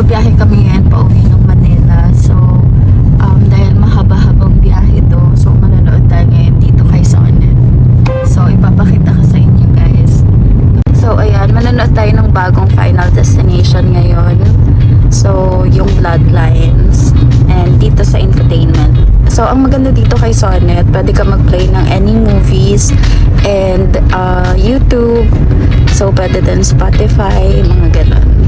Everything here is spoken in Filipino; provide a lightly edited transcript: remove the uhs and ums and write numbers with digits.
magbabiyahe kami ngayon pa uwi ng Manila. So, dahil mahaba-habang biyahe to, so manonood tayo ngayon dito kay Sonet. So, ipapakita ko sa inyo guys. So, ayan, manonood tayo ng bagong Final Destination ngayon. So, yung Bloodlines. And dito sa infotainment. So, ang maganda dito kay Sonet, pwede ka mag-play ng any movies and YouTube. So, pwede din Spotify, mga ganon.